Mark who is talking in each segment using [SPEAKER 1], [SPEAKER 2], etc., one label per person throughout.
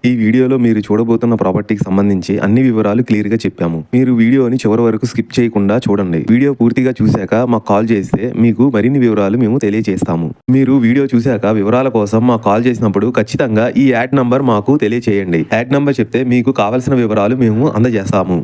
[SPEAKER 1] ఈ వీడియోలో మీరు చూడబోతున్న ప్రాపర్టీకి సంబంధించి అన్ని వివరాలు క్లియర్ గా చెప్పాము. మీరు వీడియోని చివరి వరకు స్కిప్ చేయకుండా చూడండి. వీడియో పూర్తిగా చూశాక మాకు కాల్ చేస్తే మీకు మరిన్ని వివరాలు మేము తెలియజేస్తాము. మీరు వీడియో చూశాక వివరాల కోసం మాకు కాల్ చేసినప్పుడు ఖచ్చితంగా ఈ యాడ్ నంబర్ మాకు తెలియజేయండి. యాడ్ నంబర్ చెప్తే మీకు కావాల్సిన వివరాలు మేము అందజేస్తాము.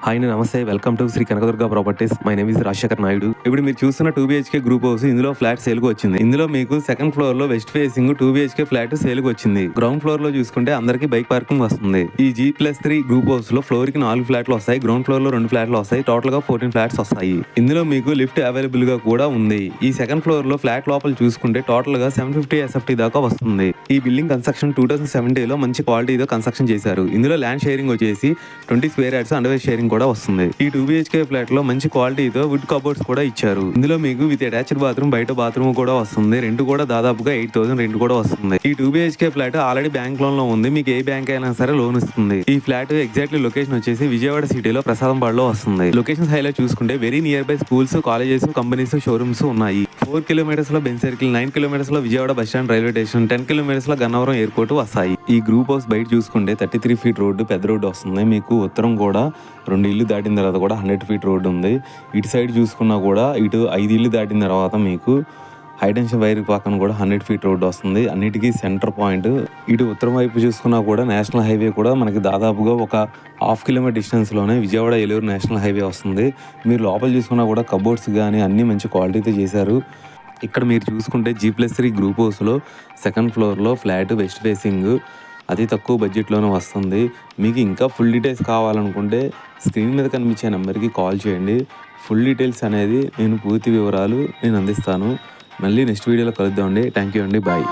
[SPEAKER 1] హాయ్ నమస్తే, welcome to Shri Kanakadurga properties. My name is Rajasekhar Naidu. ఇప్పుడు మీరు చూస్తున్న 2 BHK గ్రూప్ హౌస్, ఇందులో ఫ్లాట్ సేల్కి వచ్చింది. ఇందులో మీకు సెకండ్ ఫ్లోర్ లో వెస్ట్ ఫేసింగ్ 2 BHK ఫ్లాట్ సేల్కి వచ్చింది. గ్రౌండ్ ఫ్లోర్ లో చూసుకుంటే అందరికి బైక్ పార్కింగ్ వస్తుంది. ఈ G+3 గ్రూప్ హౌస్ లో ఫ్లోర్ కి 4 ఫ్లాట్లు వస్తాయి. గ్రౌండ్ ఫ్లోర్ లో 2 ఫ్లాట్లు వస్తాయి. టోటల్ గా 14 ఫ్లాట్స్ వస్తాయి. ఇందులో మీకు లిఫ్ట్ అవైలబుల్ గా కూడా ఉంది. ఈ సెకండ్ ఫ్లోర్ లో ఫ్లాట్ లోపల చూసుకుంటే టోటల్ గా 750 SFT దాకా వస్తుంది. ఈ బిల్డింగ్ కన్స్ట్రక్షన్ 2017 లో మంచి క్వాలిటీతో కన్స్ట్రక్షన్ చేశారు. ఇందులో ల్యాండ్ షేరింగ్ వచ్చేసి 20 స్క్వేర్ యార్డ్స్ అండర్వేర్ షేరింగ్ కూడా వస్తుంది. ఈ 2 BHK ఫ్లాట్ లో మంచి క్వాలిటీతో వుడ్ కబోర్డ్స్ కూడా ఇచ్చారు. ఇందులో మీకు విత్ అటాచ్డ్ బాత్రూమ్, బయట బాత్రూమ్ కూడా వస్తుంది. రెంట్ కూడా దాదాపుగా 8,000 రెంట్ కూడా వస్తుంది. ఈ 2 BHK flat already bank loan లో ఉంది. మీకు ఏ బ్యాంక్ అయినా సరే లోన్ ఇస్తుంది. ఈ ఫ్లాట్ ఎగ్జాక్ట్లీ లొకేషన్ వచ్చేసి విజయవాడ సిటీలో ప్రసాదంపాడులో వస్తుంది. లొకేషన్ హైలైట్ చూసుకుంటే very near by schools, colleges, companies, showrooms ఉన్నాయి. 4 కిలోమీటర్స్ లో బెంచ్ సర్కిల్, 9 కిలోమీటర్స్ లో Vijayawada bus stand railway station, 10 kilometres లో గన్నవరం ఎయిర్పోర్ట్ వస్తాయి. ఈ గ్రూప్ హౌస్ బయట చూసుకుంటే 33 ఫీట్ రోడ్డు, పెద్ద రోడ్డు వస్తుంది. మీకు ఉత్తరం కూడా 2 ఇల్లు దాటిన తర్వాత కూడా 100 ఫీట్ రోడ్డు ఉంది. ఇటు సైడ్ చూసుకున్నా కూడా ఇటు 5 ఇల్లు దాటిన తర్వాత మీకు హైటెన్షన్ వైర్ పక్కన కూడా 100 ఫీట్ రోడ్డు వస్తుంది. అన్నిటికీ సెంటర్ పాయింట్. ఇటు ఉత్తరం వైపు చూసుకున్నా కూడా నేషనల్ హైవే కూడా మనకి దాదాపుగా ఒక 1/2 కిలోమీటర్ డిస్టెన్స్లోనే విజయవాడ ఏలూరు నేషనల్ హైవే వస్తుంది. మీరు లోపల చూసుకున్నా కూడా కబోర్డ్స్ కానీ అన్నీ మంచి క్వాలిటీతో చేశారు. ఇక్కడ మీరు చూసుకుంటే G+3 గ్రూప్ హౌస్లో సెకండ్ ఫ్లోర్లో ఫ్లాట్ వెస్ట్ ఫేసింగ్ అతి తక్కువ బడ్జెట్లోనే వస్తుంది. మీకు ఇంకా ఫుల్ డీటెయిల్స్ కావాలనుకుంటే స్క్రీన్ మీద కనిపించే నెంబర్కి కాల్ చేయండి. ఫుల్ డీటెయిల్స్ అనేది పూర్తి వివరాలు నేను అందిస్తాను. మళ్ళీ నెక్స్ట్ వీడియోలో కలుద్దామండి. థ్యాంక్ యూ అండి. బాయ్.